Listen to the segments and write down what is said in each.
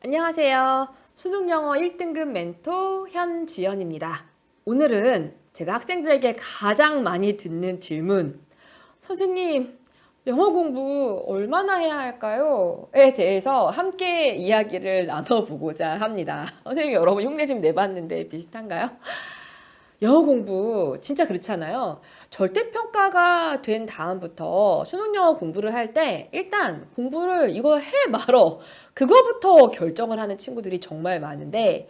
안녕하세요. 수능영어 1등급 멘토 현지연입니다. 오늘은 제가 학생들에게 가장 많이 듣는 질문, 선생님, 영어 공부 얼마나 해야 할까요? 에 대해서 함께 이야기를 나눠보고자 합니다. 선생님, 여러분 흉내 좀 내봤는데 비슷한가요? 영어 공부 진짜 그렇잖아요. 절대평가가 된 다음부터 수능 영어 공부를 할 때 일단 공부를 이거 해 말어 그거부터 결정을 하는 친구들이 정말 많은데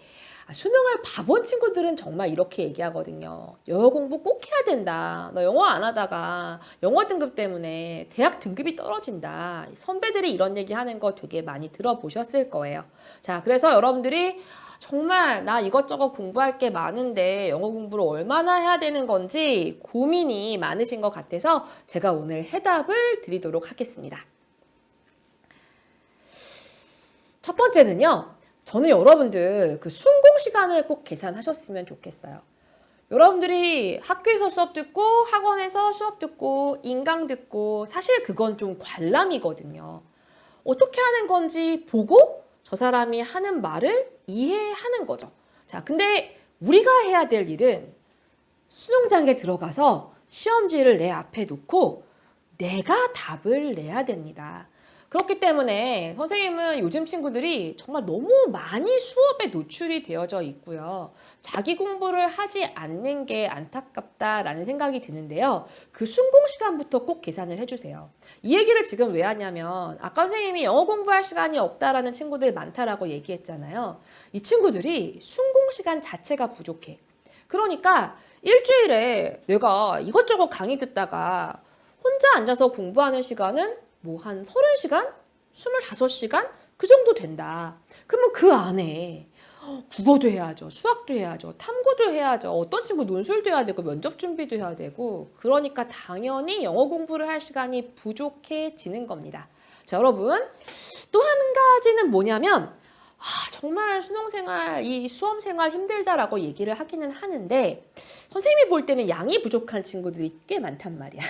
수능을 봐본 친구들은 정말 이렇게 얘기하거든요. 영어 공부 꼭 해야 된다. 너 영어 안 하다가 영어 등급 때문에 대학 등급이 떨어진다. 선배들이 이런 얘기 하는 거 되게 많이 들어보셨을 거예요. 자, 그래서 여러분들이 정말 나 이것저것 공부할 게 많은데 영어 공부를 얼마나 해야 되는 건지 고민이 많으신 것 같아서 제가 오늘 해답을 드리도록 하겠습니다. 첫 번째는요. 저는 여러분들 그 순공 시간을 꼭 계산하셨으면 좋겠어요. 여러분들이 학교에서 수업 듣고 학원에서 수업 듣고 인강 듣고 사실 그건 좀 관람이거든요. 어떻게 하는 건지 보고 저 사람이 하는 말을 이해하는 거죠. 자, 근데 우리가 해야 될 일은 수능장에 들어가서 시험지를 내 앞에 놓고 내가 답을 내야 됩니다. 그렇기 때문에 선생님은 요즘 친구들이 정말 너무 많이 수업에 노출이 되어져 있고요. 자기 공부를 하지 않는 게 안타깝다라는 생각이 드는데요. 그 순공 시간부터 꼭 계산을 해주세요. 이 얘기를 지금 왜 하냐면 아까 선생님이 영어 공부할 시간이 없다라는 친구들 많다라고 얘기했잖아요. 이 친구들이 순공 시간 자체가 부족해. 그러니까 일주일에 내가 이것저것 강의 듣다가 혼자 앉아서 공부하는 시간은 뭐 한 30시간? 25시간? 그 정도 된다. 그러면 그 안에 국어도 해야죠. 수학도 해야죠. 탐구도 해야죠. 어떤 친구 논술도 해야 되고 면접 준비도 해야 되고 그러니까 당연히 영어 공부를 할 시간이 부족해지는 겁니다. 자, 여러분 또 한 가지는 뭐냐면 정말 수능생활, 이 수험생활 힘들다라고 얘기를 하기는 하는데 선생님이 볼 때는 양이 부족한 친구들이 꽤 많단 말이야.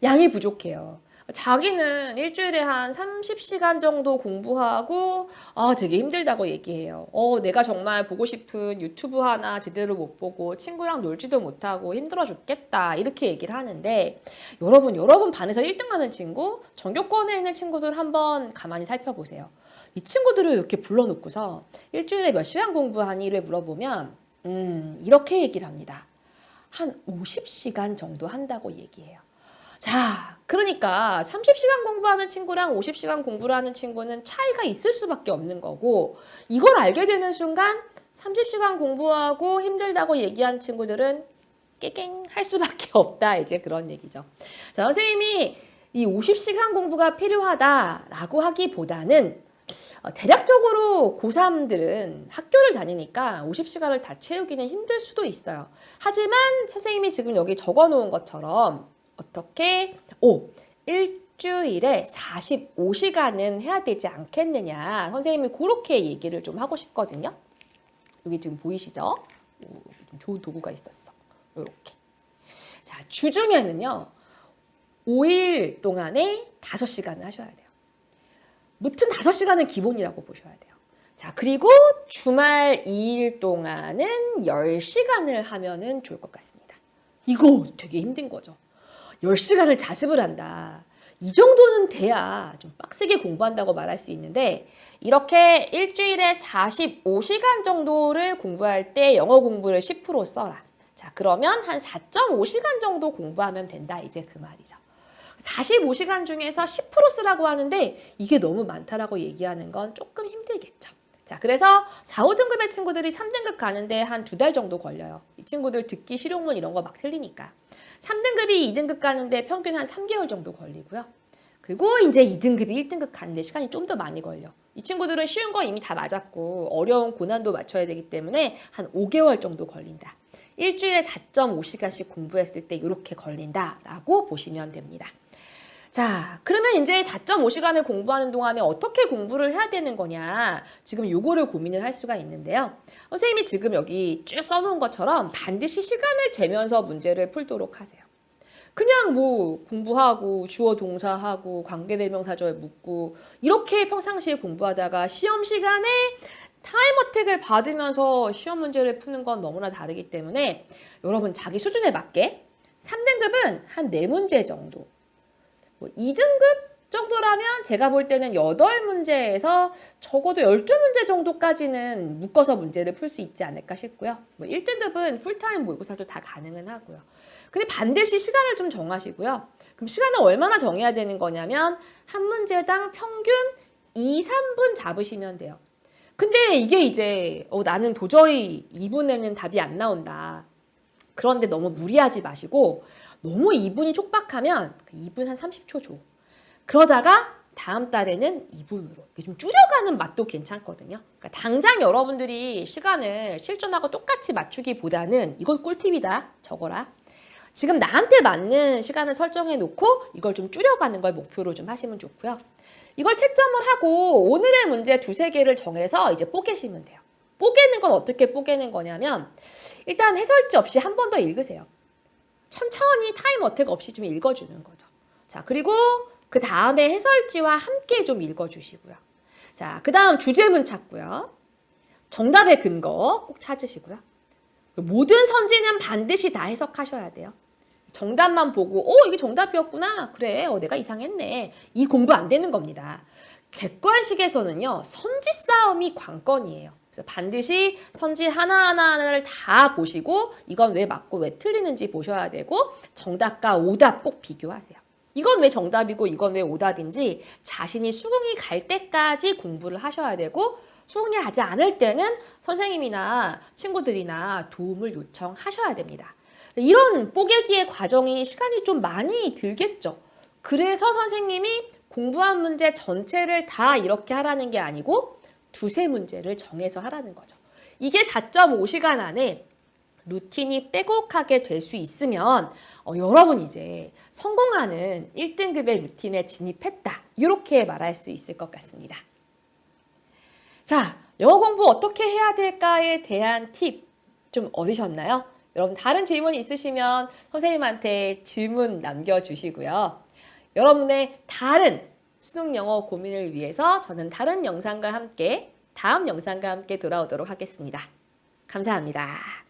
양이 부족해요. 자기는 일주일에 한 30시간 정도 공부하고 되게 힘들다고 얘기해요. 내가 정말 보고 싶은 유튜브 하나 제대로 못 보고 친구랑 놀지도 못하고 힘들어 죽겠다 이렇게 얘기를 하는데 여러분 반에서 1등 하는 친구, 전교권에 있는 친구들 한번 가만히 살펴보세요. 이 친구들을 이렇게 불러놓고서 일주일에 몇 시간 공부하니를 물어보면 이렇게 얘기를 합니다. 한 50시간 정도 한다고 얘기해요. 자, 그러니까 30시간 공부하는 친구랑 50시간 공부를 하는 친구는 차이가 있을 수밖에 없는 거고 이걸 알게 되는 순간 30시간 공부하고 힘들다고 얘기한 친구들은 깨갱 할 수밖에 없다. 이제 그런 얘기죠. 자, 선생님이 이 50시간 공부가 필요하다라고 하기보다는 대략적으로 고3들은 학교를 다니니까 50시간을 다 채우기는 힘들 수도 있어요. 하지만 선생님이 지금 여기 적어 놓은 것처럼 어떻게? 일주일에 45시간은 해야 되지 않겠느냐. 선생님이 그렇게 얘기를 좀 하고 싶거든요. 여기 지금 보이시죠? 좀 좋은 도구가 있었어. 이렇게. 자, 주중에는요. 5일 동안에 5시간을 하셔야 돼요. 무튼 5시간은 기본이라고 보셔야 돼요. 자, 그리고 주말 2일 동안은 10시간을 하면은 좋을 것 같습니다. 이거 되게 힘든 거죠. 10시간을 자습을 한다. 이 정도는 돼야 좀 빡세게 공부한다고 말할 수 있는데 이렇게 일주일에 45시간 정도를 공부할 때 영어 공부를 10% 써라. 자, 그러면 한 4.5시간 정도 공부하면 된다. 이제 그 말이죠. 45시간 중에서 10% 쓰라고 하는데 이게 너무 많다라고 얘기하는 건 조금 힘들겠죠. 자, 그래서 4, 5등급의 친구들이 3등급 가는데 한 2달 정도 걸려요. 이 친구들 듣기 실용문 이런 거 막 틀리니까. 3등급이 2등급 가는데 평균 한 3개월 정도 걸리고요. 그리고 이제 2등급이 1등급 가는데 시간이 좀 더 많이 걸려. 이 친구들은 쉬운 거 이미 다 맞았고 어려운 고난도 맞춰야 되기 때문에 한 5개월 정도 걸린다. 일주일에 4.5시간씩 공부했을 때 이렇게 걸린다라고 보시면 됩니다. 자, 그러면 이제 4.5시간을 공부하는 동안에 어떻게 공부를 해야 되는 거냐. 지금 요거를 고민을 할 수가 있는데요. 선생님이 지금 여기 쭉 써놓은 것처럼 반드시 시간을 재면서 문제를 풀도록 하세요. 그냥 뭐 공부하고 주어 동사하고 관계대명사절 묻고 이렇게 평상시에 공부하다가 시험 시간에 타임어택을 받으면서 시험 문제를 푸는 건 너무나 다르기 때문에 여러분 자기 수준에 맞게 3등급은 한 4문제 정도, 뭐 2등급 정도라면 제가 볼 때는 8문제에서 적어도 12문제 정도까지는 묶어서 문제를 풀 수 있지 않을까 싶고요. 뭐 1등급은 풀타임 모의고사도 다 가능은 하고요. 근데 반드시 시간을 좀 정하시고요. 그럼 시간을 얼마나 정해야 되는 거냐면 한 문제당 평균 2, 3분 잡으시면 돼요. 근데 이게 이제 나는 도저히 2분에는 답이 안 나온다. 그런데 너무 무리하지 마시고 너무 2분이 촉박하면 2분 한 30초 줘. 그러다가 다음 달에는 2분으로 좀 줄여가는 맛도 괜찮거든요. 그러니까 당장 여러분들이 시간을 실전하고 똑같이 맞추기보다는 이건 꿀팁이다. 적어라. 지금 나한테 맞는 시간을 설정해 놓고 이걸 좀 줄여가는 걸 목표로 좀 하시면 좋고요. 이걸 채점을 하고 오늘의 문제 2-3개를 정해서 이제 뽀개시면 돼요. 뽀개는 건 어떻게 뽀개는 거냐면 일단 해설지 없이 한 번 더 읽으세요. 천천히 타임 어택 없이 좀 읽어주는 거죠. 자, 그리고 그 다음에 해설지와 함께 좀 읽어주시고요. 자, 그 다음 주제문 찾고요. 정답의 근거 꼭 찾으시고요. 모든 선지는 반드시 다 해석하셔야 돼요. 정답만 보고 이게 정답이었구나. 그래, 내가 이상했네. 이 공부 안 되는 겁니다. 객관식에서는요. 선지 싸움이 관건이에요. 그래서 반드시 선지 하나하나를 다 보시고 이건 왜 맞고 왜 틀리는지 보셔야 되고 정답과 오답 꼭 비교하세요. 이건 왜 정답이고 이건 왜 오답인지 자신이 수긍이 갈 때까지 공부를 하셔야 되고 수긍이 가지 않을 때는 선생님이나 친구들이나 도움을 요청하셔야 됩니다. 이런 뽀개기의 과정이 시간이 좀 많이 들겠죠. 그래서 선생님이 공부한 문제 전체를 다 이렇게 하라는 게 아니고 2-3문제를 정해서 하라는 거죠. 이게 4.5시간 안에 루틴이 빼곡하게 될 수 있으면 여러분 이제 성공하는 1등급의 루틴에 진입했다. 이렇게 말할 수 있을 것 같습니다. 자, 영어 공부 어떻게 해야 될까에 대한 팁 좀 얻으셨나요? 여러분 다른 질문 있으시면 선생님한테 질문 남겨주시고요. 여러분의 다른 수능 영어 고민을 위해서 저는 다른 영상과 함께 다음 영상과 함께 돌아오도록 하겠습니다. 감사합니다.